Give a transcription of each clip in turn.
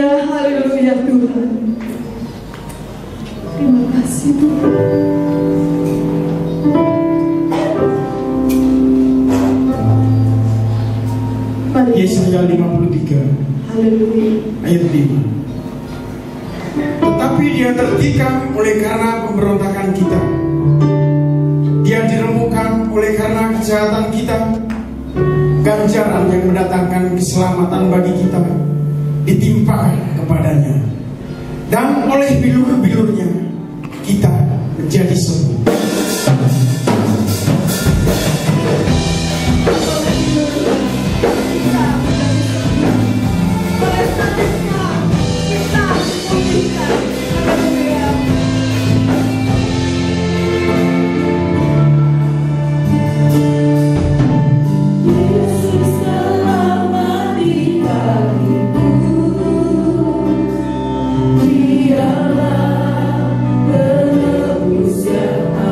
haleluya Tuhan. Terima kasih Tuhan. Yesaya 53 Haleluya. ayat 5. Tetapi dia tertikam oleh karena pemberontakan kita, dia diremukkan oleh karena kejahatan kita. Ganjaran yang mendatangkan keselamatan bagi kita ditimpa kepadanya, dan oleh bilur-bilurnya kita menjadi sembuh. Dialah penebus yang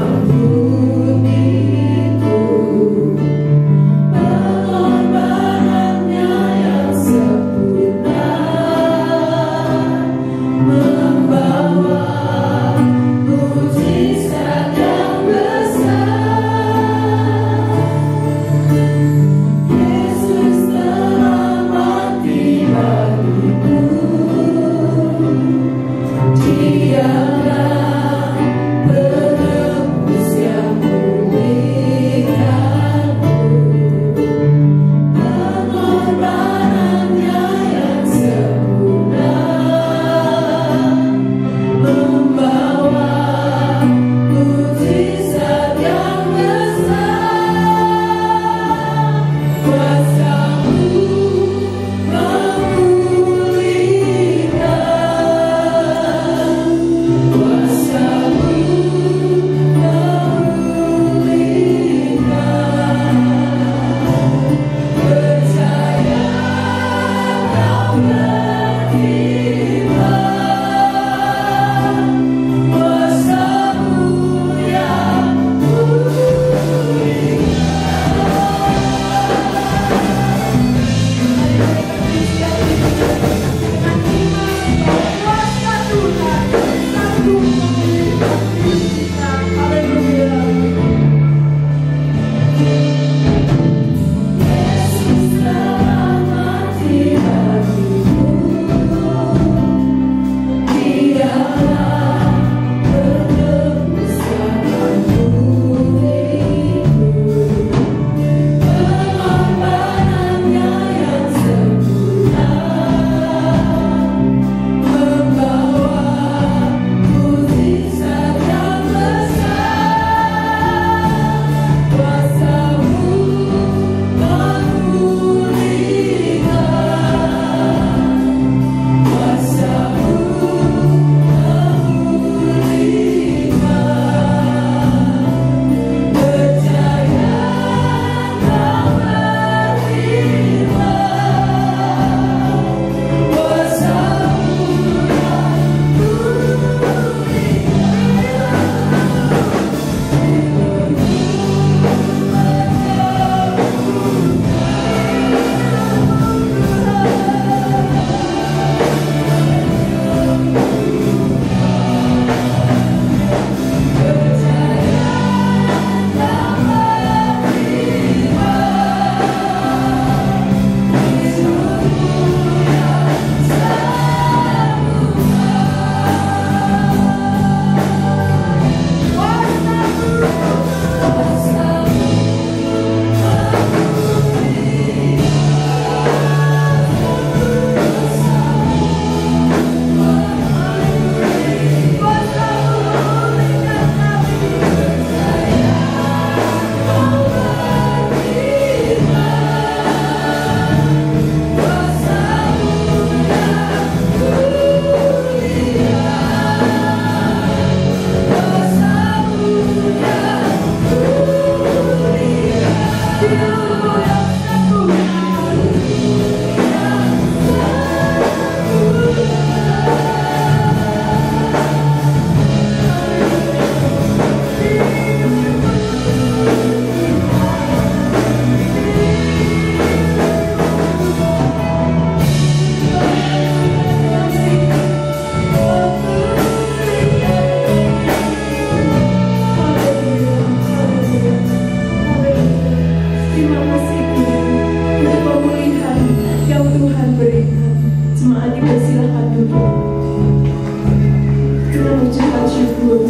Kita mengucapkan syukur.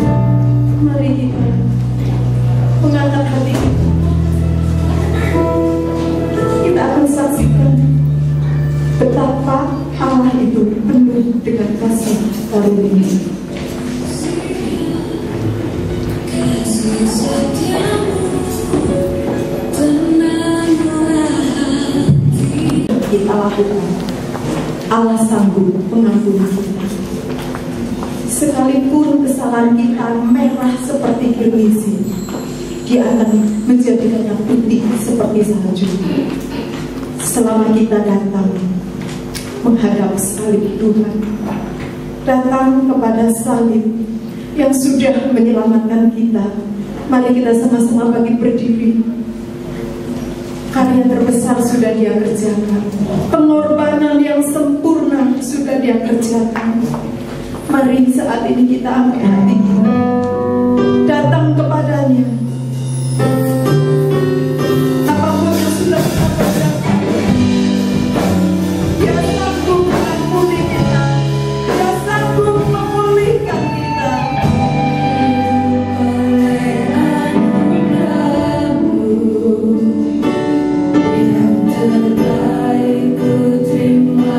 Mari kita mengangkat hati kita. Kita akan saksikan betapa Allah itu penuh dengan kasih karunia. Kita lakukan, Allah sanggup mengampuni kita. Sekalipun kesalahan kita merah seperti gerimis, Dia akan menjadikannya putih seperti salju. Selama kita datang menghadap salib Tuhan, datang kepada salib yang sudah menyelamatkan kita, mari kita sama-sama bangkit berdiri. Karya terbesar sudah Dia kerjakan, pengorbanan yang sempurna sudah Dia kerjakan. Mari saat ini kita ambil hati kita, datang kepadanya. Apapun yang sudah kita kerjakan, Dia sanggup mengampuni kita, Dia sanggup memulihkan kita. Terima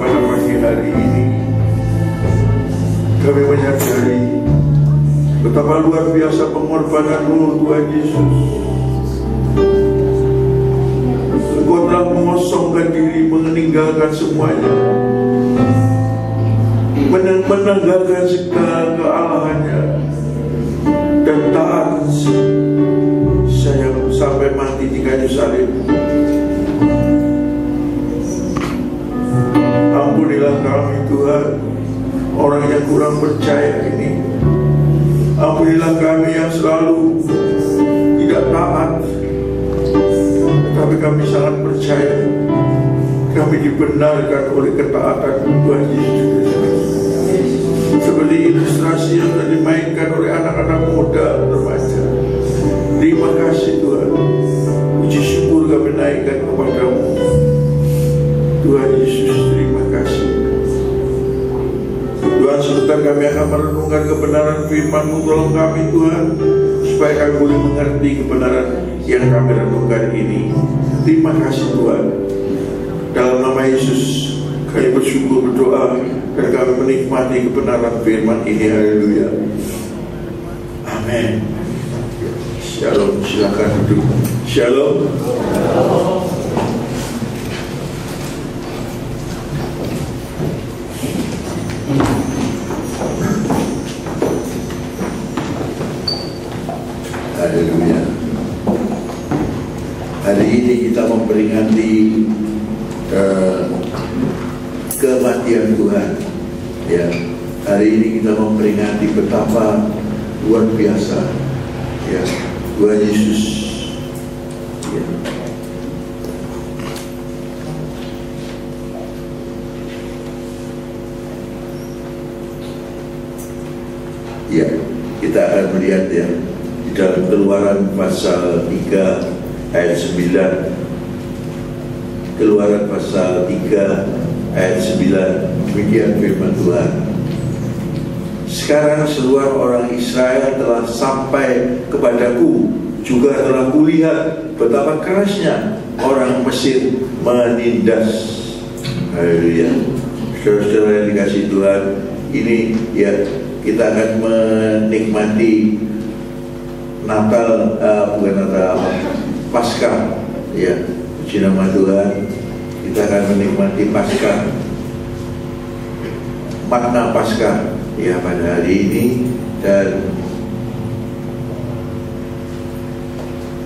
pada pagi hari ini kami menyadari betapa luar biasa pengorbanan-Mu, Tuhan Yesus. Engkau telah mengosongkan diri, meninggalkan semuanya, meninggalkan segala kealahannya, dan taat saya sampai mati di kayu salib. Ampunilah kami Tuhan, orang yang kurang percaya ini. Ampunilah kami yang selalu tidak taat, tapi kami sangat percaya. Kami dibenarkan oleh ketaatan Tuhan Yesus. Seperti ilustrasi yang telah dimainkan oleh anak-anak muda remaja. Terima kasih Tuhan. Puji syukur kami naikkan kepada-Mu, Tuhan Yesus. Terima kasih Tuhan. Sebentar kami akan merenungkan kebenaran firman-Mu. Tolong kami Tuhan, supaya kami boleh mengerti kebenaran yang kami renungkan ini. Terima kasih Tuhan. Dalam nama Yesus kami bersyukur, berdoa, dan kami menikmati kebenaran firman ini. Haleluya. Amin. Shalom. Silakan duduk. Shalom. Haleluya. Hari ini kita memperingati kematian Tuhan. Ya, hari ini kita memperingati betapa luar biasa, ya, Tuhan Yesus. Ya. Ya, kita akan melihat ya di dalam Keluaran pasal 3 ayat 9. Keluaran pasal 3 ayat 9, demikian firman Tuhan. Sekarang seluruh orang Israel telah sampai kepadaku, juga telah kulihat betapa kerasnya orang Mesir menindas. Haleluya. Saudara-saudara yang dikasih Tuhan, ini ya kita akan menikmati Natal, bukan Natal, Paskah, ya. Puji nama Tuhan. Kita akan menikmati Paskah, makna Paskah ya pada hari ini. Dan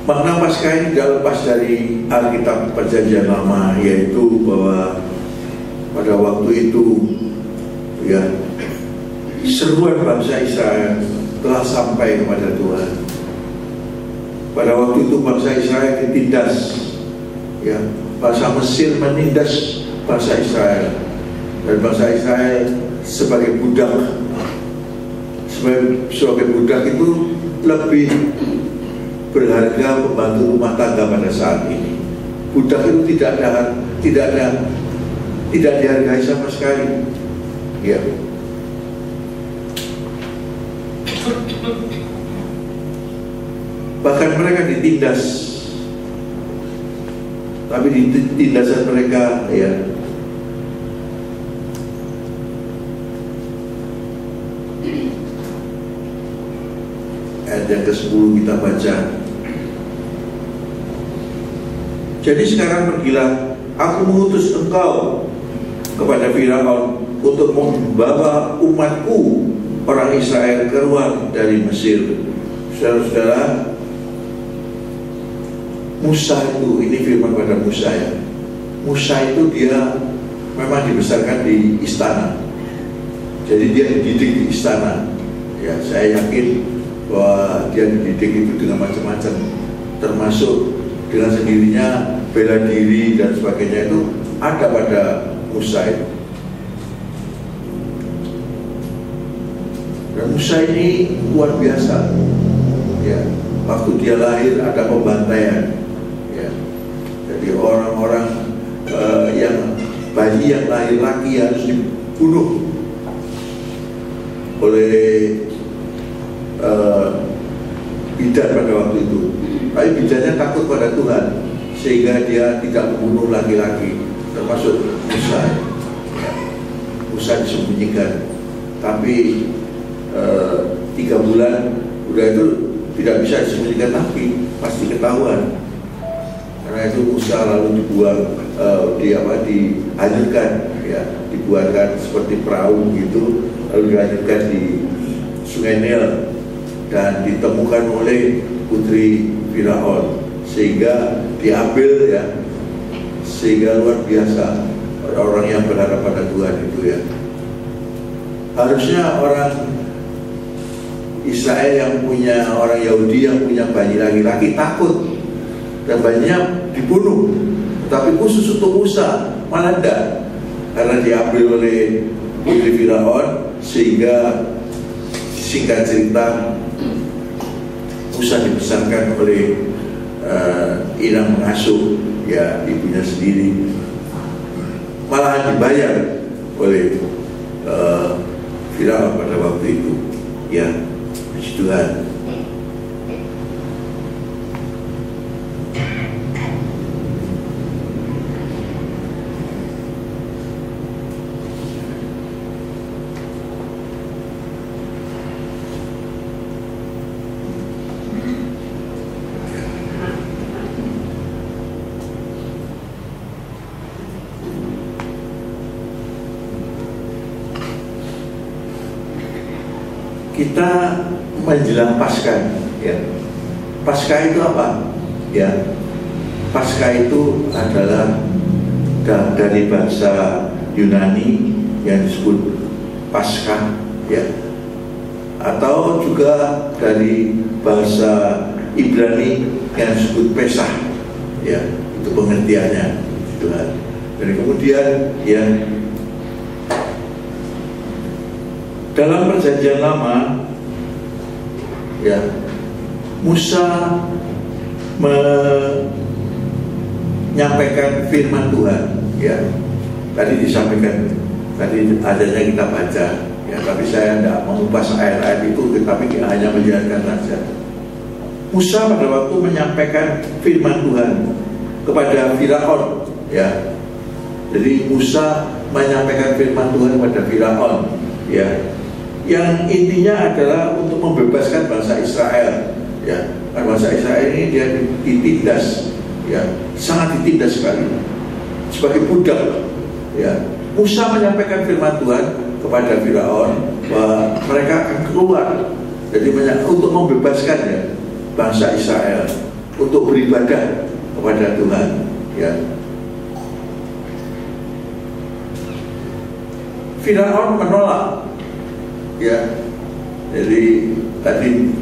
makna Paskah ini tidak lepas dari Alkitab Perjanjian Lama, yaitu bahwa pada waktu itu ya seruan bangsa Israel telah sampai kepada Tuhan. Pada waktu itu bangsa Israel ditindas, ya, bangsa Mesir menindas bangsa Israel, dan bangsa Israel sebagai budak. Sebagai budak itu lebih berharga pembantu rumah tangga pada saat ini. Budak itu tidak dihargai sama sekali. Ya. Bahkan mereka ditindas. Tapi di tindasan mereka ya ayat yang ke-10 kita baca. Jadi sekarang pergilah, aku mengutus engkau kepada Firaun untuk membawa umatku orang Israel keluar dari Mesir. Saudara-saudara, Musa itu, ini firman pada Musa ya. Musa itu dia memang dibesarkan di istana. Jadi dia dididik di istana. Ya, saya yakin bahwa dia dididik itu dengan macam-macam, termasuk dengan sendirinya bela diri dan sebagainya, itu ada pada Musa itu. Dan Musa ini luar biasa. Ya, waktu dia lahir ada pembantaian. Ya, jadi orang-orang yang bayi yang lahir laki harus dibunuh oleh bidan pada waktu itu. Tapi bidannya takut pada Tuhan sehingga dia tidak membunuh laki-laki, termasuk Musa. Ya. Musa disembunyikan, tapi 3 bulan udah itu tidak bisa disembunyikan lagi, pasti ketahuan. Karena itu Musa lalu dibuang, dihanyutkan, ya, dibuatkan seperti perahu gitu, lalu dihanyutkan di Sungai Nil dan ditemukan oleh putri Firaun, sehingga diambil, ya, sehingga luar biasa orang yang berharap pada Tuhan itu, ya. Harusnya orang Israel yang punya, orang Yahudi yang punya bayi laki-laki takut dan bayinya dibunuh, tapi khusus untuk Musa malah tidak, karena diambil oleh putri Firaun, sehingga singkat cerita Musa dibesarkan oleh inang pengasuh, ya, ibunya sendiri, malahan dibayar oleh Firaun pada waktu itu, ya. Puji Tuhan. Kita menjelang Paskah, ya. Paskah itu apa? Ya, Paskah itu adalah dari bahasa Yunani yang disebut Paskah, ya, atau juga dari bahasa Ibrani yang disebut Pesah, ya, itu pengertiannya, Tuhan. Dan kemudian, ya, dalam Perjanjian Lama, ya, Musa menyampaikan firman Tuhan, ya. Tadi disampaikan, tadi adanya kita baca, ya, tapi saya tidak mengupas ayat-ayat itu, tapi hanya menjelaskan saja. Musa pada waktu menyampaikan firman Tuhan kepada Firaun, ya. Jadi Musa menyampaikan firman Tuhan kepada Firaun, ya, yang intinya adalah untuk membebaskan bangsa Israel, ya. Bangsa Israel ini dia ditindas, ya, sangat ditindas sekali sebagai budak, ya. Musa menyampaikan firman Tuhan kepada Firaun bahwa mereka akan keluar, jadi untuk membebaskan, ya, bangsa Israel untuk beribadah kepada Tuhan, ya. Firaun menolak, ya. Jadi tadi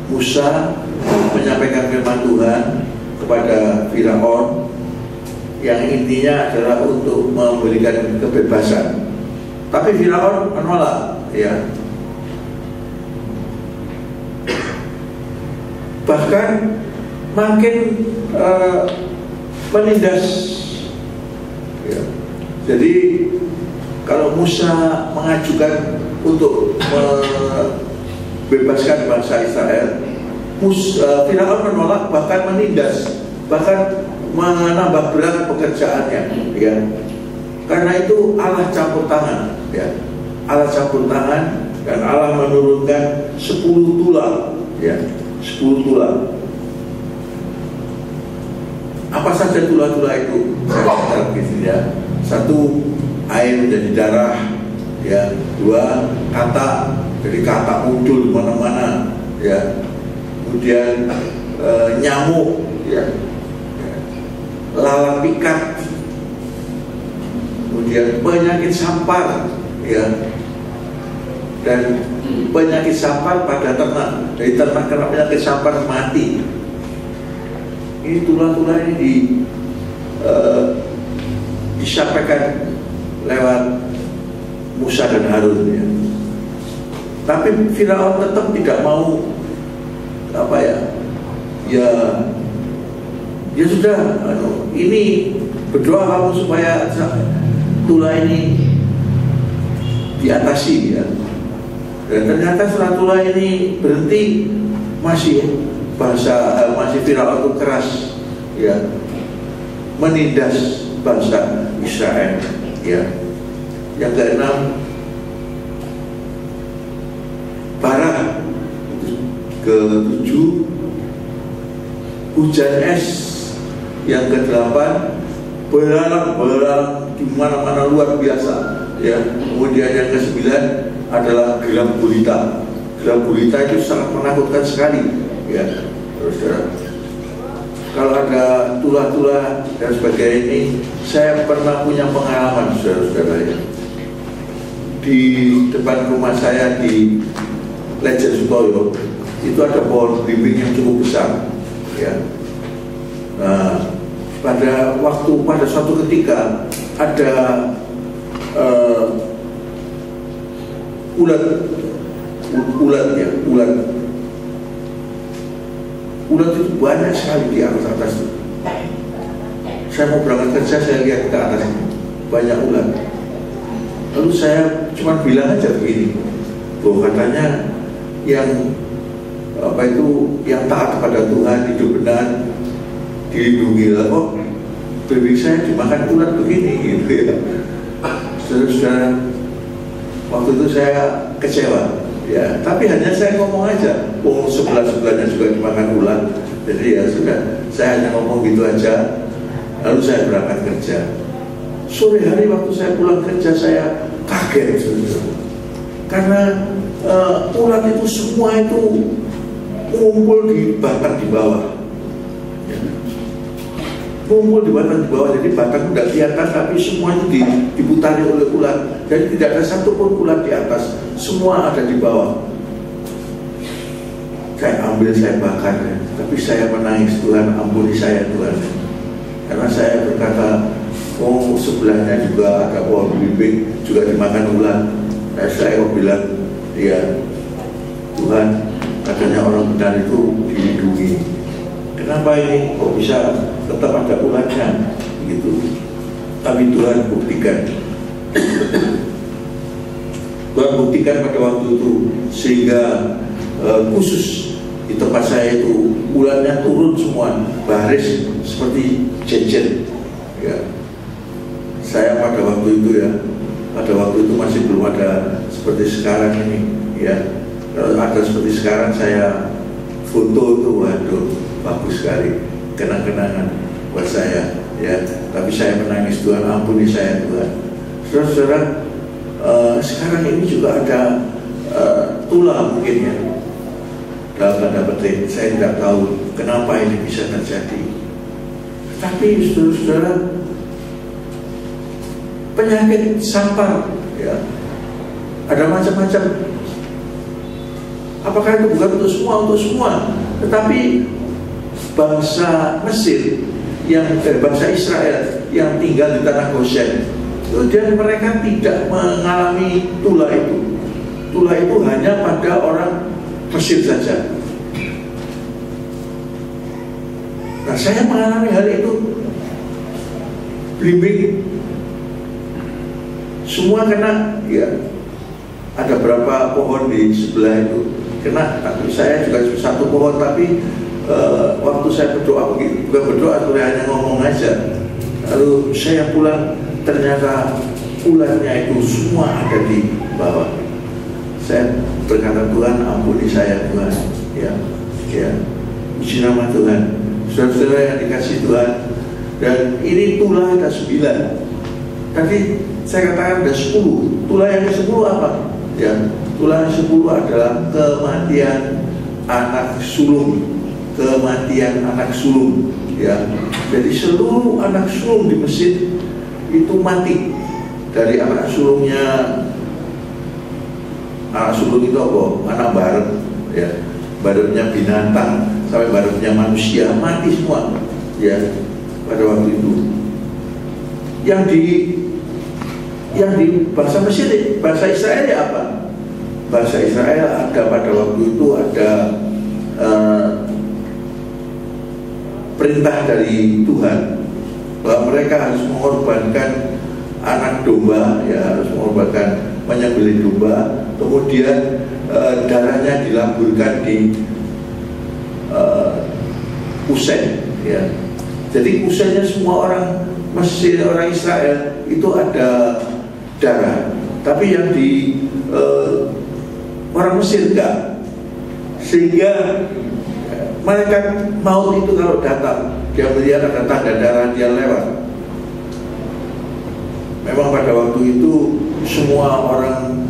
Musa menyampaikan firman Tuhan kepada Firaun yang intinya adalah untuk memberikan kebebasan, tapi Firaun menolak, ya. Bahkan makin menindas, ya. Jadi kalau Musa mengajukan untuk membebaskan bangsa Israel, Firaun menolak, bahkan menindas, bahkan menambah berat pekerjaannya, ya. Karena itu Allah campur tangan, ya. Allah campur tangan, dan Allah menurunkan 10 tulah, ya, 10 tulah. Apa saja tulah-tulah itu? Saya katakan di sini, ya. 1, air menjadi darah, ya. 2, kata, jadi kata muncul mana-mana, ya. Kemudian nyamuk, ya, lalat pikat, kemudian penyakit sampar, ya, dan penyakit sampar pada ternak. Dari ternak kena penyakit sampar mati. Ini tulah-tulah ini disampaikan lewat Musa dan Harun, ya. Tapi Firaun tetap tidak mau, apa ya, ya sudah, ini berdoa kamu supaya tulah ini diatasi, ya. Dan ternyata setelah tulah ini berhenti, masih Firaun itu keras, ya, menindas bangsa Israel. Ya. Yang keenam, bara. Ketujuh, hujan es. Yang kedelapan, belalang di mana-mana luar biasa. Ya. Kemudian yang kesembilan adalah gelap gulita. Gelap gulita itu sangat menakutkan sekali. Ya, saudara. Kalau ada tulah-tulah dan sebagainya ini, saya pernah punya pengalaman, saudara-saudara, ya. Di depan rumah saya di Lejen Sutoyo itu ada pohon belimbing yang cukup besar, ya. Nah, pada suatu ketika ada ulat itu banyak sekali di atas itu. Saya mau berangkat kerja, saya lihat ke atas itu banyak ulat. Lalu saya cuma bilang aja begini, bahwa katanya yang taat kepada Tuhan, hidup benar, dilindungi. Kok baby saya dimakan ulat begini gitu ya. Saudara-saudara, waktu itu saya kecewa, ya. Tapi hanya saya ngomong aja, sebelah-sebelahnya juga dimakan ulat. Jadi ya sudah, saya hanya ngomong gitu aja. Lalu saya berangkat kerja. Sore hari waktu saya pulang kerja, saya kaget, saudara. Karena ulat itu semua itu ngumpul di batang di bawah. Kumpul di batang di bawah, jadi batang tidak kelihatan, tapi semua itu diputari oleh ulat. Jadi tidak ada satupun ulat di atas, semua ada di bawah. Saya ambil, saya bakar, tapi saya menangis, Tuhan ampuni saya Tuhan. Karena saya berkata, oh sebelahnya juga ada pohon belimbing, juga dimakan ulat. Saya bilang, ya Tuhan, katanya orang benar itu dilindungi. Kenapa ini kok bisa tetap ada ulatnya gitu? Tapi Tuhan buktikan. Tuhan buktikan pada waktu itu, sehingga khusus di tempat saya itu ulatnya turun semua, baris seperti jejer. Ya. Saya pada waktu itu masih belum ada seperti sekarang ini. Ya. Kalau ada seperti sekarang, saya foto itu, waduh, bagus sekali, kenang-kenangan buat saya, ya. Tapi saya menangis, Tuhan ampuni saya Tuhan. Saudara-saudara, sekarang ini juga ada tulah mungkin ya, dalam tanda petik. Saya tidak tahu kenapa ini bisa terjadi. Tapi saudara-saudara, penyakit sampar, ya, ada macam-macam. Apakah itu bukan untuk semua? Untuk semua. Tetapi bangsa Mesir bangsa Israel yang tinggal di tanah Goshen, dan mereka tidak mengalami tulah itu. Tulah itu hanya pada orang Mesir saja. Nah, saya mengalami hal itu. Belimbing semua kena, ya. Ada berapa pohon di sebelah itu kena, tapi saya juga satu pohon. Tapi waktu saya berdoa, bukan berdoa, hanya ngomong aja. Lalu saya pulang, ternyata ulatnya itu semua ada di bawah. Saya berkata, Tuhan ampuni saya Tuhan, ya, puji nama Tuhan. Saudara-saudara yang dikasih Tuhan, dan ini tulah ada 9. Tadi saya katakan ada 10. Tulah yang ke-10 apa? Ya, tulah yang 10 adalah kematian anak sulung. Kematian anak sulung, ya. Jadi seluruh anak sulung di Mesir itu mati. Dari anak sulungnya, anak sulung itu apa? Anak bareng, ya. Barengnya binatang sampai barengnya manusia, mati semua, ya, pada waktu itu. Yang di bahasa Mesir, bahasa Israel ya apa? Bahasa Israel ada pada waktu itu ada perintah dari Tuhan bahwa mereka harus mengorbankan anak domba, ya, harus mengorbankan menyembelih domba, kemudian darahnya dilamburkan di usen, ya. Jadi usennya semua orang Mesir, orang Israel itu ada darah, tapi yang di orang Mesir enggak. Sehingga malaikat maut itu kalau datang, dia melihat ada tanda darah, dia lewat. Memang pada waktu itu semua orang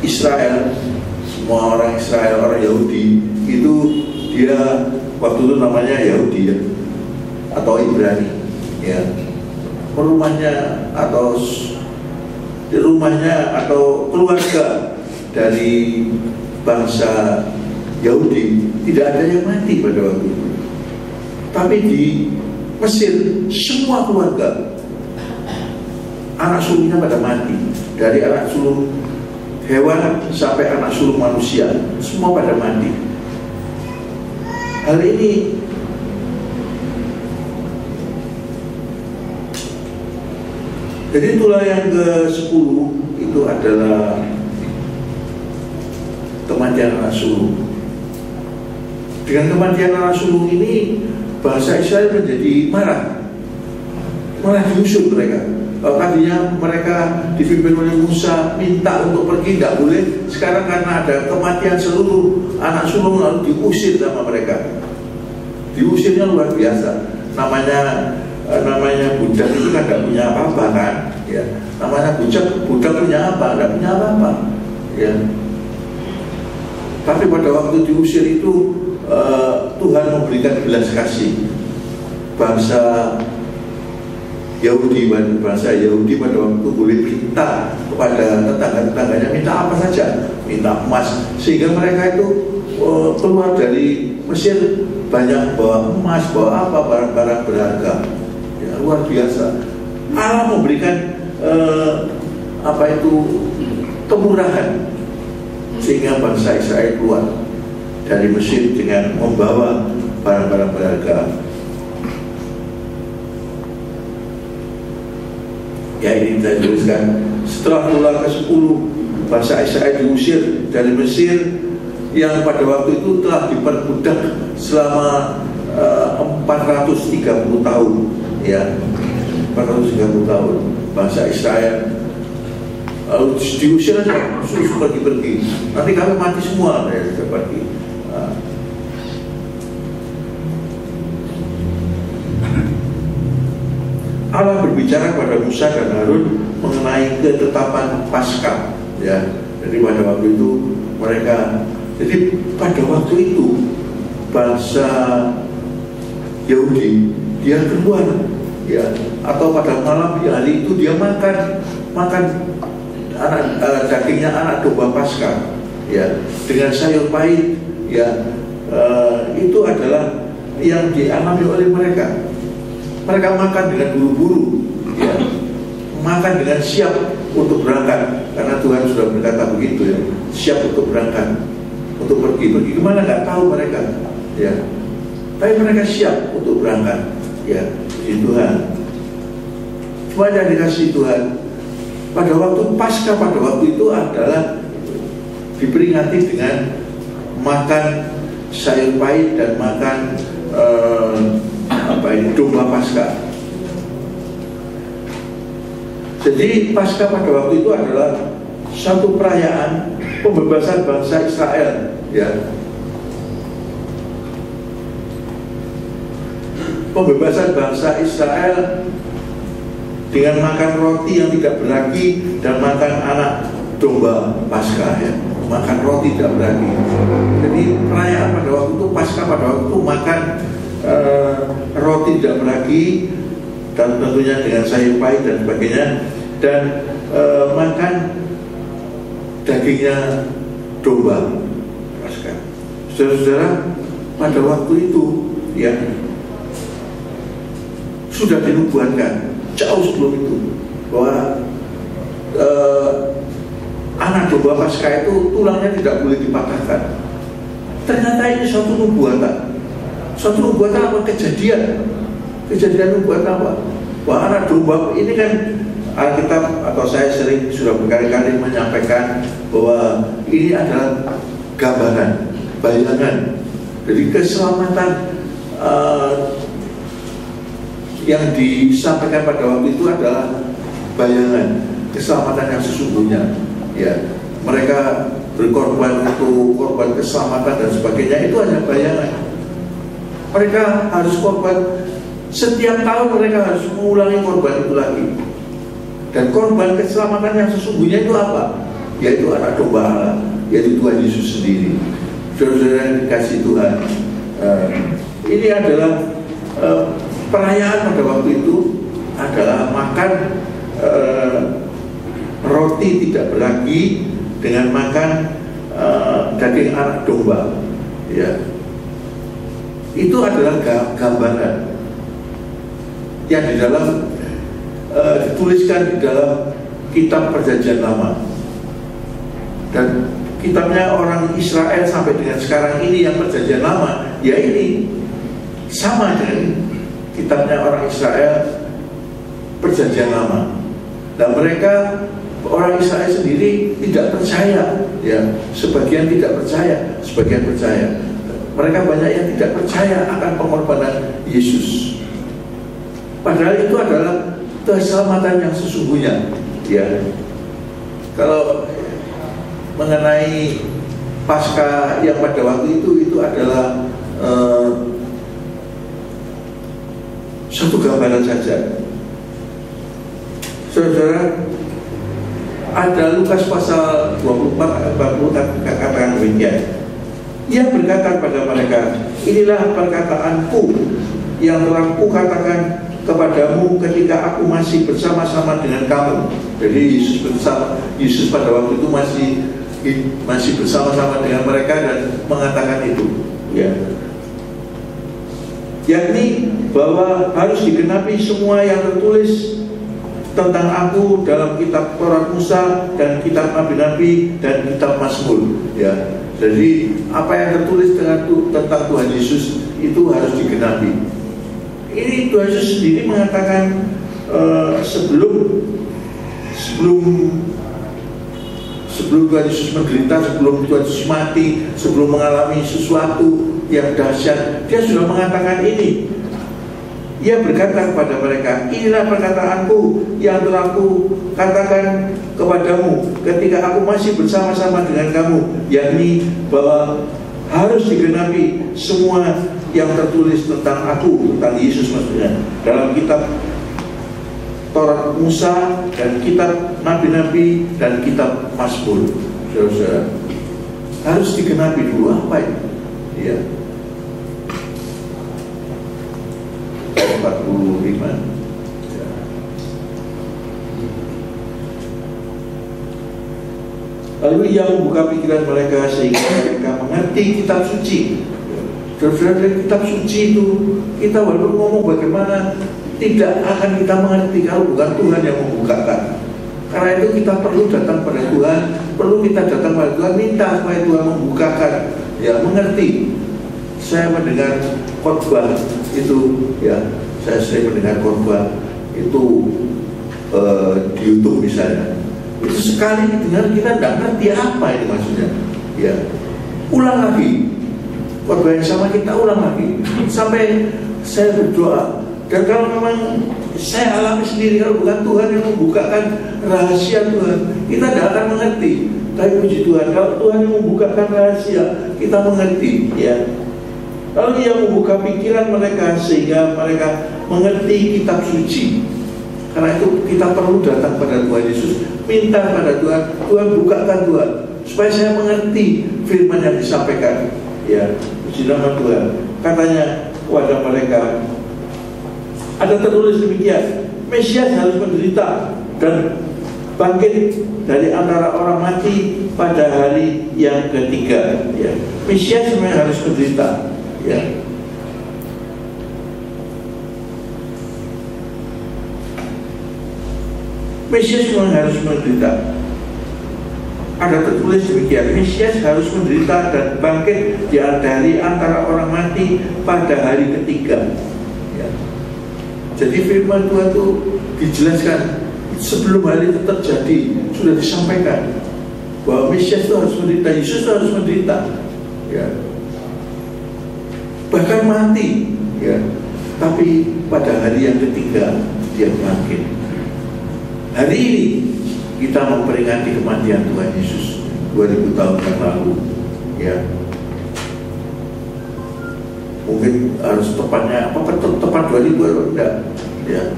Israel, semua orang Israel, orang Yahudi itu dia waktu itu namanya Yahudi ya, atau Ibrani ya, rumahnya atau keluarga dari bangsa Yahudi tidak ada yang mati pada waktu itu. Tapi di Mesir semua keluarga anak sulungnya pada mati, dari anak sulung hewan sampai anak sulung manusia semua pada mati. Hal ini jadi itulah yang ke-10 itu adalah kematian anak sulung. Dengan kematian anak sulung ini bangsa Israel menjadi marah diusir mereka. Tadinya mereka dipimpin oleh Musa minta untuk pergi, tidak boleh. Sekarang karena ada kematian seluruh anak sulung lalu diusir sama mereka. Diusirnya luar biasa. Namanya budak itu kan tidak punya apa-apa kan ya. Namanya budak punya apa? Tidak punya apa-apa ya. Tapi pada waktu diusir itu Tuhan memberikan belas kasih. Bangsa Yahudi pada waktu boleh minta kepada tetangga-tetangganya minta apa saja, minta emas, sehingga mereka itu keluar dari Mesir banyak bawa emas, bawa apa, barang-barang berharga ya, luar biasa. Allah memberikan kemurahan sehingga bangsa Israel keluar dari Mesir dengan membawa barang-barang berharga. Ya, ini saya tuliskan. Setelah pulang ke-10 bangsa Israel diusir dari Mesir yang pada waktu itu telah diperbudak selama 430 tahun ya, 430 tahun bangsa Israel lalu diusir aja, suruh pergi, nanti kami mati semua ya, pergi. Allah berbicara pada Musa dan Harun mengenai ketetapan Paskah ya. Jadi pada waktu itu pada waktu itu bangsa Yahudi dia keluar ya, atau pada malam di hari itu dia makan dagingnya anak domba Paskah ya, dengan sayur pahit ya. Itu adalah yang dialami oleh mereka. Mereka makan dengan buru-buru ya, makan dengan siap untuk berangkat, karena Tuhan sudah berkata begitu ya, siap untuk berangkat, untuk pergi kemana nggak tahu mereka ya, tapi mereka siap untuk berangkat ya. Puji Tuhan. Cuma yang dikasih Tuhan pada waktu Paskah pada waktu itu adalah diperingati dengan makan sayur pahit dan makan domba Paskah. Jadi Paskah pada waktu itu adalah satu perayaan pembebasan bangsa Israel ya. Pembebasan bangsa Israel dengan makan roti yang tidak beragi dan makan anak domba Paskah ya. Makan roti tidak beragi. Jadi perayaan pada waktu itu Paskah pada waktu itu makan roti tidak beragi dan tentunya dengan sayur pahit dan sebagainya, dan makan dagingnya domba Paskah. Saudara-saudara, pada waktu itu ya sudah dinubuatkan jauh sebelum itu bahwa anak domba Paskah itu tulangnya tidak boleh dipatahkan. Ternyata ini suatu nubuatan. Suatu nubuatan apa? Kejadian nubuatan apa? Bahwa anak domba ini kan Alkitab atau saya sering sudah berkali-kali menyampaikan bahwa ini adalah gambaran, bayangan. Jadi keselamatan yang disampaikan pada waktu itu adalah bayangan keselamatan yang sesungguhnya. Ya, mereka berkorban untuk korban keselamatan dan sebagainya, itu hanya bayangan. Mereka harus korban setiap tahun, mereka harus mengulangi korban itu lagi. Dan korban keselamatan yang sesungguhnya itu apa? Yaitu anak domba Allah, yaitu Tuhan Yesus sendiri. Saudara yang dikasih Tuhan, ini adalah perayaan pada waktu itu adalah makan roti tidak beragi dengan makan daging anak domba. Ya, itu adalah gambaran yang di dalam dituliskan di dalam kitab Perjanjian Lama, dan kitabnya orang Israel sampai dengan sekarang ini yang Perjanjian Lama, ya ini sama dengan kitabnya orang Israel Perjanjian Lama. Dan mereka, orang Israel sendiri tidak percaya, ya, sebagian tidak percaya, sebagian percaya. Mereka banyak yang tidak percaya akan pengorbanan Yesus. Padahal itu adalah keselamatan yang sesungguhnya, ya. Kalau mengenai Paskah yang pada waktu itu adalah satu gambaran saja. Saudara, ada Lukas pasal 24 ayat 40 katakan demikian. Ia berkata pada mereka, inilah perkataanku yang telah kukatakan kepadamu ketika aku masih bersama-sama dengan kamu. Jadi Yesus pada waktu itu masih bersama-sama dengan mereka dan mengatakan itu, ya, yakni bahwa harus digenapi semua yang tertulis tentang aku dalam kitab Taurat Musa dan kitab Nabi-Nabi dan kitab Mazmur, ya. Jadi apa yang tertulis tentang Tuhan Yesus itu harus digenapi. Ini Tuhan Yesus sendiri mengatakan sebelum Tuhan Yesus menderita, sebelum Tuhan Yesus mati, sebelum mengalami sesuatu yang dahsyat, dia sudah mengatakan ini. Ia berkata kepada mereka, inilah perkataanku yang telah aku katakan kepadamu ketika aku masih bersama-sama dengan kamu, yakni bahwa harus digenapi semua yang tertulis tentang aku, tentang Yesus maksudnya, dalam kitab Taurat Musa dan kitab Nabi-Nabi dan kitab Mazmur. Saudara, harus digenapi dulu apa itu? Ya. 45. Lalu ia membuka pikiran mereka sehingga mereka mengerti kitab suci. Saudara, kitab suci itu kita walaupun ngomong bagaimana tidak akan kita mengerti kalau bukan Tuhan yang membukakan. Karena itu kita perlu datang pada Tuhan, perlu kita datang pada Tuhan, minta supaya Tuhan membukakan, ya, mengerti. Saya mendengar khotbah itu, ya, saya sering mendengar khotbah itu di YouTube misalnya. Itu sekali dengar kita tidak ngerti apa ini maksudnya, ya. Ulang lagi khotbah yang sama, kita ulang lagi sampai saya berdoa. Dan kalau memang saya alami sendiri, kalau bukan Tuhan yang membukakan rahasia Tuhan, kita tidak akan mengerti. Tapi puji Tuhan, kalau Tuhan yang membukakan rahasia, kita mengerti, ya. Lalu ia membuka pikiran mereka sehingga mereka mengerti kitab suci. Karena itu kita perlu datang pada Tuhan Yesus, minta pada Tuhan, Tuhan bukakan Tuhan, supaya saya mengerti firman yang disampaikan, ya. Puji nama Tuhan. Katanya kepada mereka, ada tertulis demikian, Mesias harus menderita dan bangkit dari antara orang mati pada hari yang ketiga, ya. Mesias memang harus menderita, ya. Mesias memang harus menderita. Ada tertulis demikian, Mesias harus menderita dan bangkit dari antara orang mati pada hari ketiga, ya. Jadi firman Tuhan itu dijelaskan sebelum hal itu terjadi, sudah disampaikan bahwa Mesias itu harus menderita, Yesus itu harus menderita, ya. Bahkan mati, ya. tapi pada hari yang ketiga dia bangkit. Hari ini kita memperingati kematian Tuhan Yesus 2000 tahun yang lalu, ya. Mungkin harus tepatnya tepat 2000 atau enggak, ya.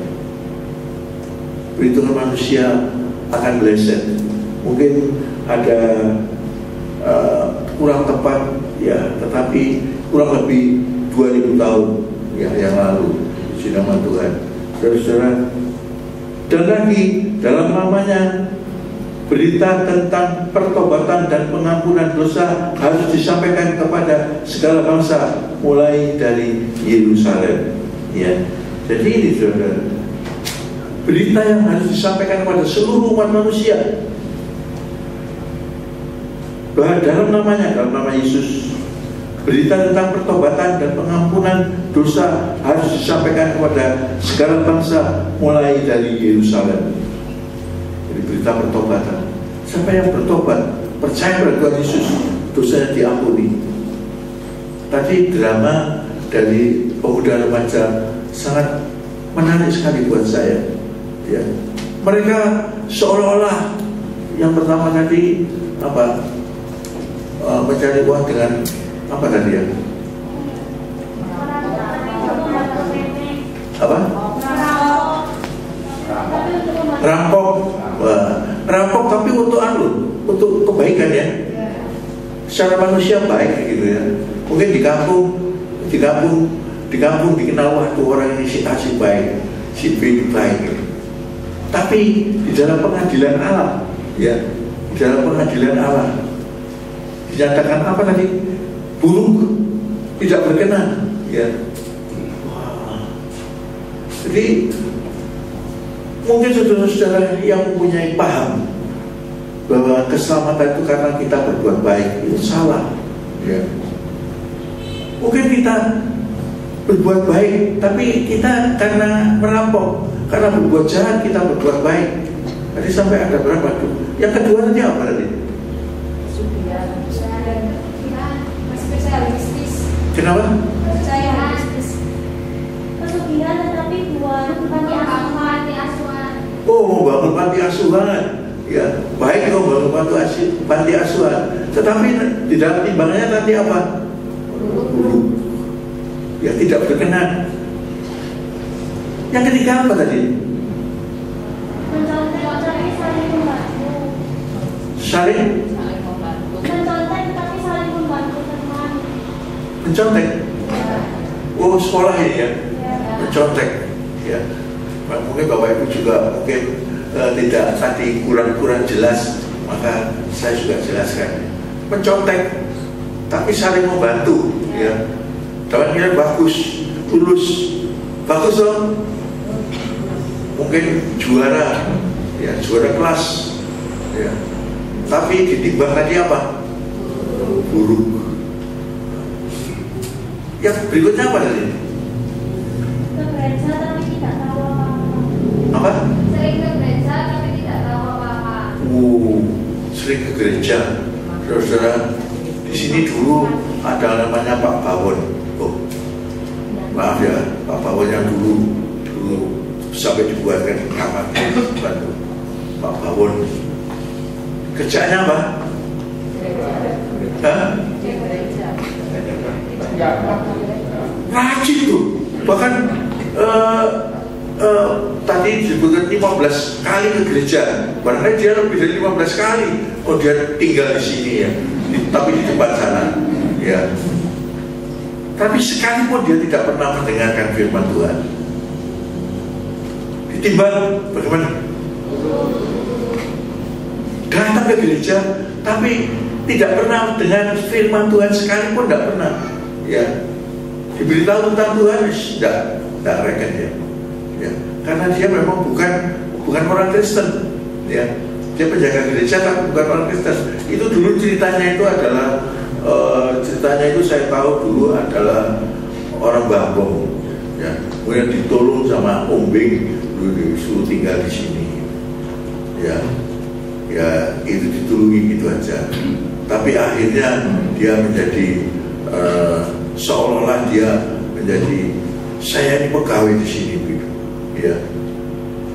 Perhitungan manusia akan meleset. Mungkin ada kurang tepat, ya, tetapi kurang lebih 2000 tahun ya yang lalu, puji nama Tuhan, saudara-saudara. Dan lagi dalam namanya berita tentang pertobatan dan pengampunan dosa harus disampaikan kepada segala bangsa, mulai dari Yerusalem. Ya, jadi ini saudara, berita yang harus disampaikan kepada seluruh umat manusia. Bahwa dalam namanya, dalam nama Yesus, berita tentang pertobatan dan pengampunan dosa harus disampaikan kepada segala bangsa, mulai dari Yerusalem. Jadi berita pertobatan. Siapa yang bertobat, percaya pada Tuhan Yesus, dosanya diampuni. Tadi drama dari pemuda remaja sangat menarik sekali buat saya. Ya. Mereka seolah-olah yang pertama tadi mencari uang dengan apa tadi ya? Apa? Rampok. Rampok tapi untuk kebaikan ya. Secara manusia baik gitu ya. Mungkin di kampung dikenal, wah tuh orang ini si A si baik, si B baik. Tapi di dalam pengadilan Allah, ya, di dalam pengadilan Allah dinyatakan apa tadi? Buruk, tidak berkenan, ya. Wah. Jadi mungkin saudara-saudara yang mempunyai paham bahwa keselamatan itu karena kita berbuat baik, itu salah, ya. Mungkin kita berbuat baik, tapi kita karena merampok, karena berbuat jahat kita berbuat baik. Tadi sampai ada berapa tuh? Yang kedua tadi apa tadi? Kenapa? Pesugihan tetapi buat panti asuhan. Oh, membangun panti asuhan, ya baik dong bangun panti asuhan. Tetapi di dalam timbangannya nanti apa? Buruk. Ya tidak berkenan. Yang ketiga apa tadi? Mencontek saling membantu. Saling Mencontek tapi saling membantu teman. mencontek. Oh, sekolah ini ya. Mencontek. Ya. Mungkin Bapak Ibu juga mungkin tidak tadi kurang jelas, maka saya juga jelaskan. Mencontek tapi saling membantu, ya. Dalamnya bagus, tulus, bagus dong. Mungkin juara, ya juara kelas, ya. Tapi ditimbang tadi apa? Buruk. Yang berikutnya apa tadi? Ke gereja tapi tidak tahu apa-apa. Apa? Sering ke gereja tapi tidak tahu apa-apa. Sering ke gereja, saudara. Di sini dulu ada namanya Pak Bawon. Oh, maaf ya, Pak Bawon yang dulu sampai dibuatkan kamar Pak Bawon. Kerjanya apa? Rajin tuh. Bahkan tadi disebutkan 15 kali ke gereja. Barangkali dia lebih dari 15 kali. Oh, dia tinggal di sini ya. Tapi di tempat sana, ya. Tapi sekalipun dia tidak pernah mendengarkan firman Tuhan. Ditimbang bagaimana? Datang ke gereja, tapi tidak pernah mendengar firman Tuhan sekalipun, tidak pernah. Ya, diberitahu tentang Tuhan, tidak reken dia. Ya, karena dia memang bukan orang Kristen, ya. Dia penjaga gereja tapi bukan orang Kristen. Itu dulu ceritanya itu adalah saya tahu dulu adalah orang Bambong, ya. Kemudian ditolong sama Om Bing, disuruh tinggal di sini, ya. Ya itu ditulungi gitu aja. Tapi akhirnya dia menjadi seolah-olah dia menjadi Saya ini pegawai di sini, ya,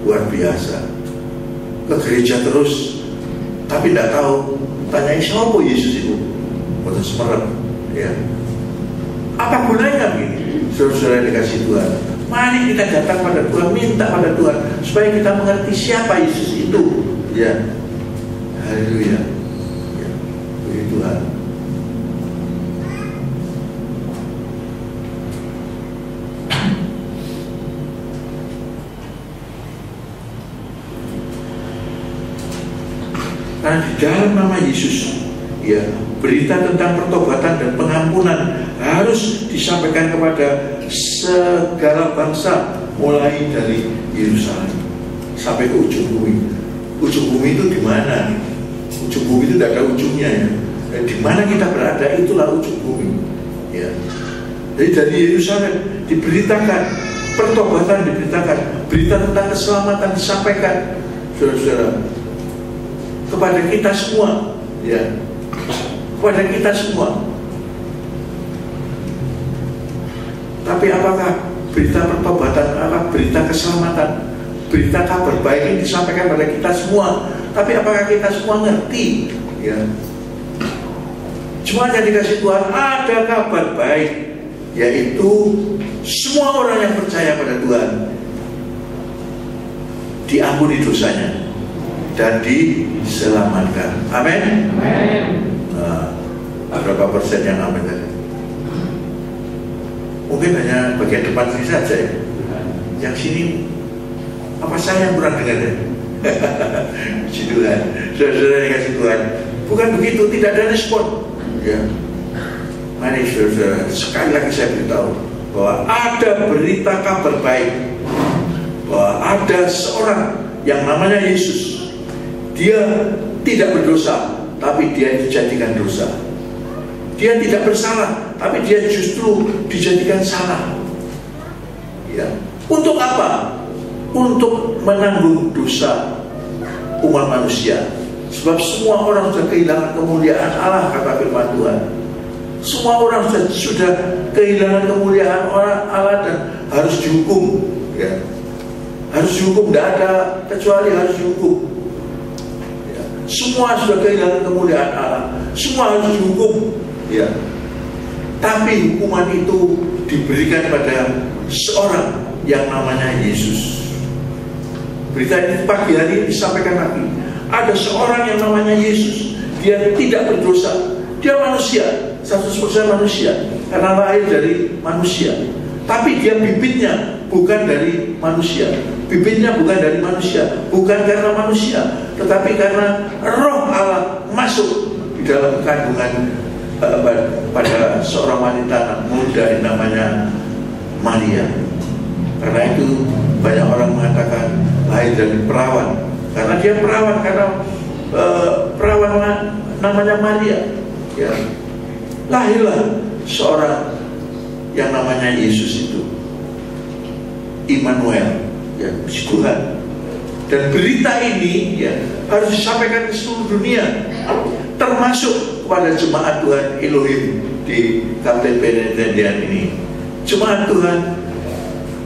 luar biasa. Ke gereja terus, tapi tidak tahu. Tanyai siapa Yesus itu, terus merem, ya. Apa gunanya begini? Saudara dikasih Tuhan. Mari kita datang pada Tuhan, minta pada Tuhan supaya kita mengerti siapa Yesus itu, ya. Haleluya, ya. Puji Tuhan. Karena di dalam nama Yesus, ya, berita tentang pertobatan dan pengampunan harus disampaikan kepada segala bangsa, mulai dari Yerusalem sampai ke ujung bumi. Ujung bumi itu di mana? Ujung bumi itu tidak ada ujungnya, ya. Dan di mana kita berada itulah ujung bumi, ya. Jadi dari Yerusalem diberitakan pertobatan, diberitakan berita tentang keselamatan disampaikan, saudara-saudara, kepada kita semua, ya, kepada kita semua. Tapi apakah berita pertobatan, apakah berita keselamatan, berita kabar baik ini disampaikan pada kita semua? Tapi apakah kita semua ngerti? Ya, cuma yang dikasih Tuhan ada kabar baik, yaitu semua orang yang percaya pada Tuhan diampuni dosanya dan diselamatkan. Amin. Nah, berapa persen yang amin tadi? Mungkin hanya bagian depan sini saja, ya. Yang sini apa saya yang kurang dengar, ya? Puji Tuhan, saudara yang kasih Tuhan. Bukan begitu, tidak ada respon, ya. Mari saudara, sekali lagi saya beritahu bahwa ada berita kabar baik, bahwa ada seorang yang namanya Yesus. Dia tidak berdosa, tapi dia dijadikan dosa. Dia tidak bersalah, tapi dia justru dijadikan salah. Ya. Untuk apa? Untuk menanggung dosa umat manusia. Sebab semua orang sudah kehilangan kemuliaan Allah, kata firman Tuhan. Semua orang sudah kehilangan kemuliaan Allah dan harus dihukum. Ya. Harus dihukum, tidak ada kecuali harus dihukum. Semua sudah kehilangan kemuliaan Allah, semua harus dihukum, ya. Tapi hukuman itu diberikan pada seorang yang namanya Yesus. Berita ini pagi hari ini disampaikan lagi. Ada seorang yang namanya Yesus. Dia tidak berdosa. Dia manusia, 100% manusia, karena lahir dari manusia. Tapi dia bibitnya bukan dari manusia. Bibitnya bukan dari manusia, bukan karena manusia, tetapi karena Roh Allah masuk di dalam kandungan pada seorang wanita muda yang namanya Maria. Karena itu banyak orang mengatakan lahir dari perawan, karena dia perawan, karena perawan namanya Maria. Ya. Lahirlah seorang yang namanya Yesus itu, Immanuel, ya, Tuhan. Dan berita ini, ya, harus disampaikan ke seluruh dunia, termasuk kepada jemaat Tuhan Elohim di KTP Penendian ini. Jemaat Tuhan,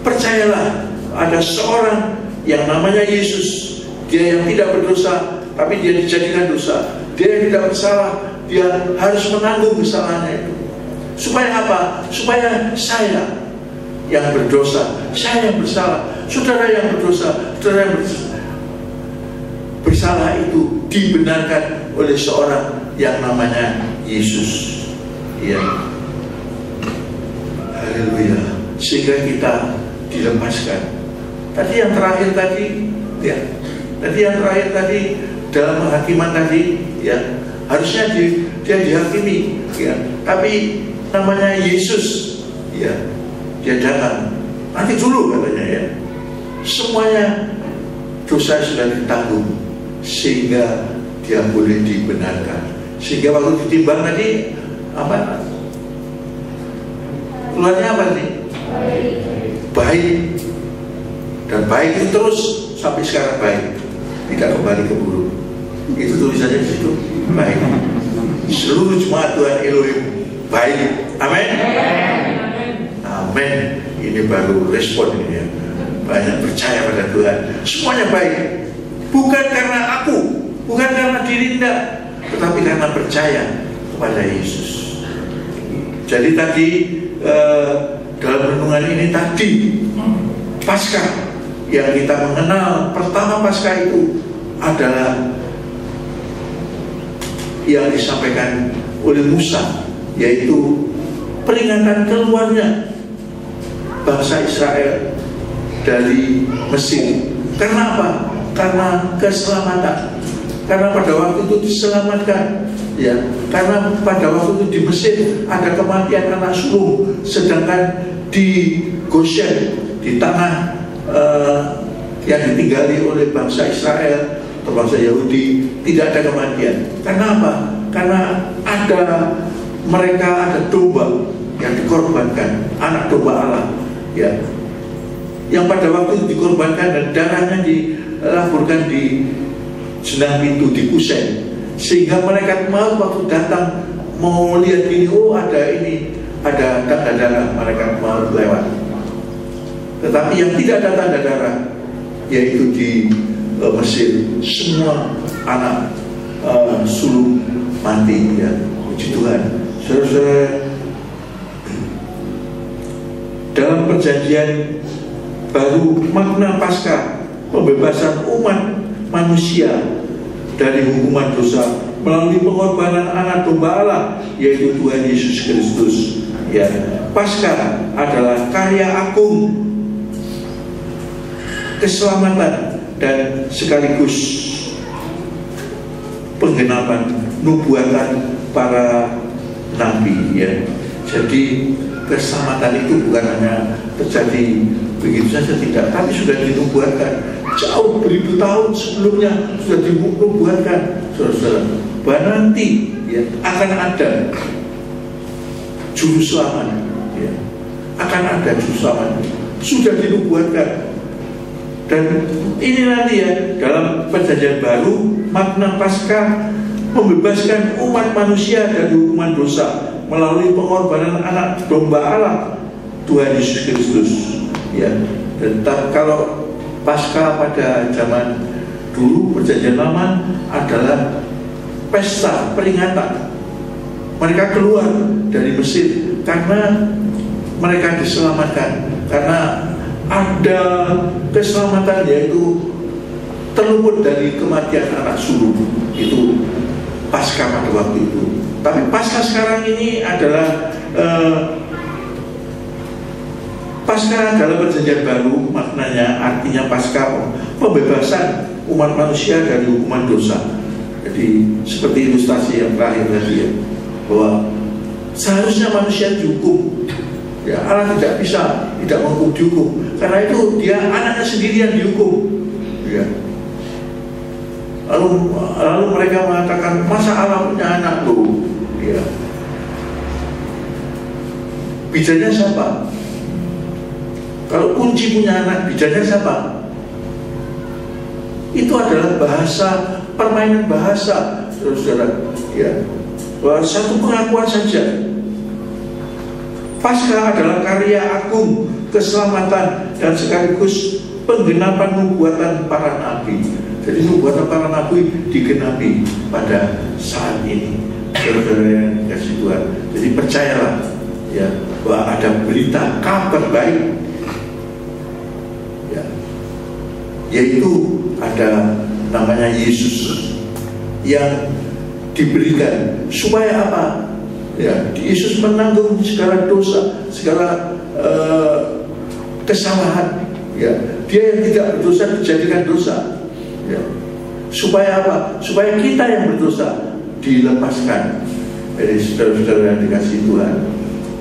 percayalah, ada seorang yang namanya Yesus. Dia yang tidak berdosa, tapi dia dijadikan dosa. Dia yang tidak bersalah, dia harus menanggung kesalahannya itu. Supaya apa? Supaya saya yang berdosa, saya yang bersalah, saudara yang berdosa, saudara yang bersalah itu dibenarkan oleh seorang yang namanya Yesus. Ya, haleluya. Sehingga kita dilepaskan. Tadi yang terakhir tadi, ya, tadi yang terakhir tadi dalam penghakiman tadi, ya, harusnya dia dihakimi, ya, tapi namanya Yesus, ya, dia datang. Nanti dulu katanya, ya, semuanya dosa sudah ditanggung, sehingga dia boleh dibenarkan. Sehingga waktu ditimbang tadi apa? Keluarnya apa nih? Baik. Dan baik itu terus sampai sekarang baik, tidak kembali ke buruk. Itu tulisannya di situ, baik. Seluruh jemaat Tuhan Elohim baik. Amin. Amin. ini baru respon ini ya. Banyak percaya pada Tuhan, semuanya baik, bukan karena aku, bukan karena diri Anda, tetapi karena percaya kepada Yesus. Jadi tadi dalam renungan ini tadi Paskah yang kita mengenal pertama Paskah itu adalah yang disampaikan oleh Musa, yaitu peringatan keluarnya bangsa Israel dari Mesir. Karena apa? Karena keselamatan. Karena pada waktu itu diselamatkan, ya. Karena pada waktu itu di Mesir ada kematian anak sulung, sedangkan di Goshen, di tanah yang ditinggali oleh bangsa Israel atau bangsa Yahudi, tidak ada kematian. Karena apa? Karena mereka ada domba yang dikorbankan, anak domba Allah, ya, yang pada waktu itu dikorbankan dan darahnya dilaburkan di senang pintu di Kusen, sehingga mereka mau waktu datang mau lihat ini, oh ada tanda darah, mereka mau lewat. Tetapi yang tidak ada tanda darah, yaitu di Mesir, semua anak sulung mati, ya. Puji Tuhan. Saudara-saudara, dalam perjanjian baru makna Paskah pembebasan umat manusia dari hukuman dosa melalui pengorbanan anak domba Allah, yaitu Tuhan Yesus Kristus. Ya, Paskah adalah karya agung keselamatan dan sekaligus penggenapan nubuatan para nabi, ya. Jadi keselamatan itu bukan hanya terjadi begitu saja, tidak, tapi sudah dinubuatkan jauh beribu tahun sebelumnya, sudah dinubuatkan, saudara-saudara, bahwa nanti, ya, akan ada juru selamat, ya, akan ada juru selamat, sudah dinubuatkan. Dan ini nanti, ya, dalam perjanjian baru makna Paskah membebaskan umat manusia dari hukuman dosa melalui pengorbanan anak domba Allah, Tuhan Yesus Kristus, ya. Dan kalau Paskah pada zaman dulu perjanjian lama adalah pesta peringatan. Mereka keluar dari Mesir karena mereka diselamatkan, karena ada keselamatan, yaitu terluput dari kematian anak sulung. Itu Paskah pada waktu itu. Tapi Paskah sekarang ini adalah Paskah dalam perjanjian baru, maknanya artinya Paskah pembebasan umat manusia dari hukuman dosa. Jadi seperti ilustrasi yang terakhir tadi, ya, bahwa seharusnya manusia dihukum, ya, Allah tidak bisa tidak dihukum, karena itu dia anaknya sendiri yang dihukum, ya. Lalu mereka mengatakan, masa Allah punya anak loh, ya. Bidannya siapa? Kalau kunci punya anak, bidannya siapa? Itu adalah bahasa, permainan bahasa, saudara-saudara, ya. Bahwa satu pengakuan saja. Paskah adalah karya agung keselamatan dan sekaligus penggenapan nubuatan para nabi. Jadi nubuatan para nabi digenapi pada saat ini, saudara-saudara yang dikasih Tuhan. Jadi percayalah, ya, bahwa ada berita kabar baik, ya, yaitu ada namanya Yesus yang diberikan supaya apa? Ya, Yesus menanggung segala dosa, segala kesalahan, ya. Dia yang tidak berdosa dijadikan dosa, ya. Supaya apa? Supaya kita yang berdosa dilepaskan. Jadi saudara-saudara yang dikasih Tuhan,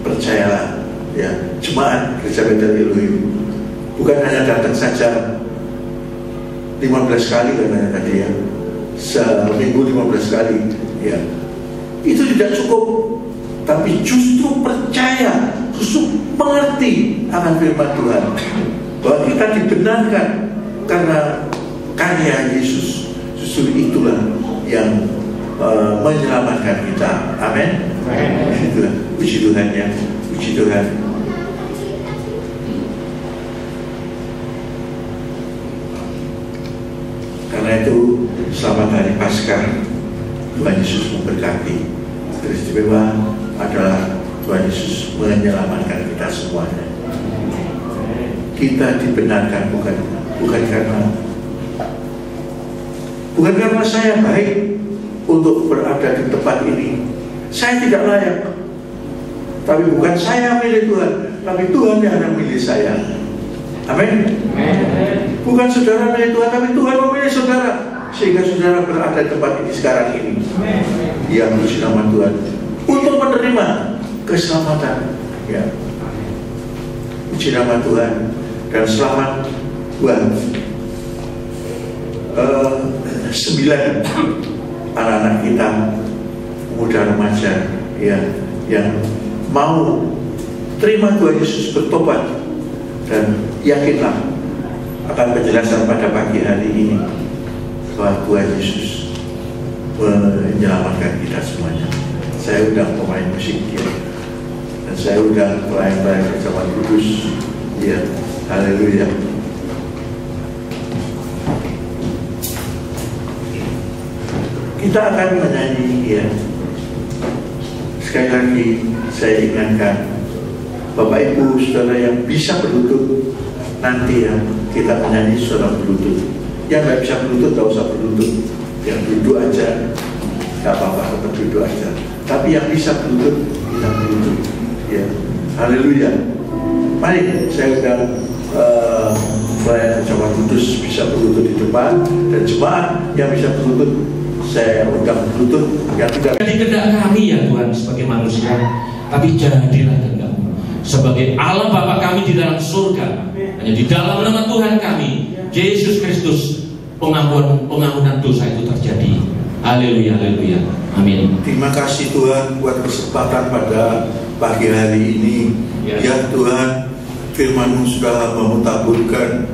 percayalah, ya, jemaat Gereja Bethel Elohim bukan hanya datang saja 15 kali katanya tadi, ya, seminggu 15 kali, ya, itu tidak cukup. Tapi justru percaya, justru mengerti akan firman Tuhan, bahwa kita dibenarkan karena karya Yesus. Justru itulah yang menyelamatkan kita. Amin. Puji Tuhan, ya, puji Tuhan. Karena itu selamat hari Paskah. Tuhan Yesus memberkati. Peristiwa adalah Tuhan Yesus menyelamatkan kita semuanya. Kita dibenarkan bukan karena saya baik untuk berada di tempat ini. Saya tidak layak. Tapi bukan saya milih Tuhan, tapi Tuhan yang memilih saya. Amin. Bukan saudara milih Tuhan, tapi Tuhan memilih saudara, sehingga saudara berada di tempat ini sekarang ini. Ya, puji nama Tuhan untuk menerima keselamatan. Ya, puji nama Tuhan dan selamat buat 9 anak-anak kita, muda remaja, ya, yang mau terima Tuhan Yesus, bertobat, dan yakinlah akan penjelasan pada pagi hari ini bahwa Tuhan Yesus menyelamatkan kita semuanya. Saya undang pemain musik ya, dan saya undang pelayan-pelayan bersama kudus ya. Haleluya. Kita akan menyanyi ya. Sekali lagi saya ingatkan Bapak Ibu Saudara yang bisa berlutut, nanti ya kita menyanyi saudara berlutut. Yang nggak bisa berlutut nggak usah berlutut, yang duduk aja nggak apa-apa, tetap duduk aja. Tapi yang bisa berlutut kita berlutut ya. Haleluya. Mari saya undang pelayan jemaat kudus bisa berlutut di depan, dan jemaat yang bisa berlutut saya undang berlutut yang tidak. Jadi kehendak kami ya Tuhan sebagai manusia, tapi jadilah kehendak-Mu sebagai Allah Bapa kami di dalam surga. Hanya di dalam nama Tuhan kami Yesus Kristus pengampunan dosa itu terjadi. Haleluya, haleluya, amin. Terima kasih Tuhan buat kesempatan pada pagi hari ini. Ya Tuhan, firman-Mu sudah hamba-Mu taburkan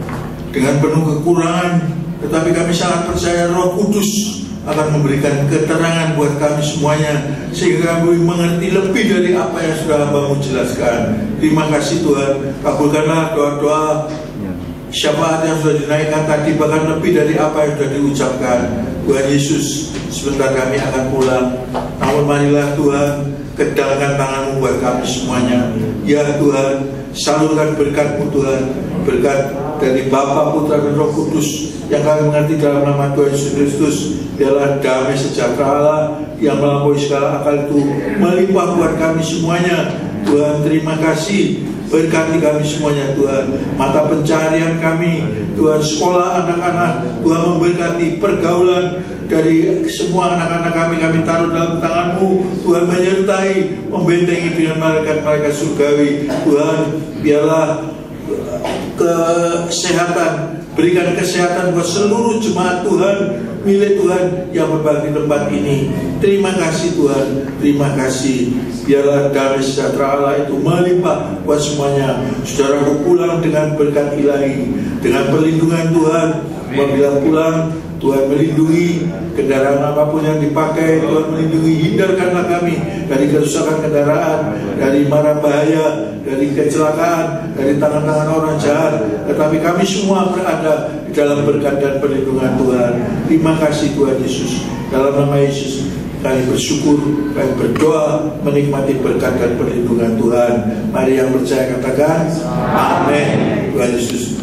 dengan penuh kekurangan, tetapi kami sangat percaya Roh Kudus akan memberikan keterangan buat kami semuanya, sehingga kami mengerti lebih dari apa yang sudah hamba-Mu jelaskan. Terima kasih Tuhan, kabulkanlah doa-doa syafaat yang sudah dinaikkan tadi, bahkan lebih dari apa yang sudah diucapkan. Tuhan Yesus, sebentar kami akan pulang, namun marilah Tuhan, kedalkan tangan-Mu buat kami semuanya. Ya Tuhan, salurkan berkat-Mu Tuhan, berkat dari Bapa, Putra, dan Roh Kudus yang kami mengerti dalam nama Tuhan Yesus Kristus. Biarlah damai sejahtera Allah yang melampaui segala akal itu melimpah buat kami semuanya. Tuhan, terima kasih, berkati kami semuanya Tuhan. Mata pencaharian kami Tuhan, sekolah anak-anak Tuhan memberkati, pergaulan dari semua anak-anak kami taruh dalam tangan-Mu Tuhan, menyertai, membentengi dengan malaikat-malaikat surgawi. Tuhan, biarlah kesehatan, berikan kesehatan buat seluruh jemaat Tuhan, milik Tuhan yang berbagi tempat ini. Terima kasih Tuhan, terima kasih. Biarlah damai sejahtera Allah itu melimpah buat semuanya. Saudaraku pulang dengan berkat ilahi, dengan perlindungan Tuhan. Apabila pulang, Tuhan melindungi kendaraan apapun yang dipakai. Tuhan melindungi, hindarkanlah kami dari kerusakan kendaraan, dari mara bahaya, dari kecelakaan, dari tangan-tangan orang jahat. Tetapi kami semua berada di dalam berkat dan perlindungan Tuhan. Terima kasih Tuhan Yesus. Dalam nama Yesus kami bersyukur, kami berdoa, menikmati berkat dan perlindungan Tuhan. Mari yang percaya katakan amin. Tuhan Yesus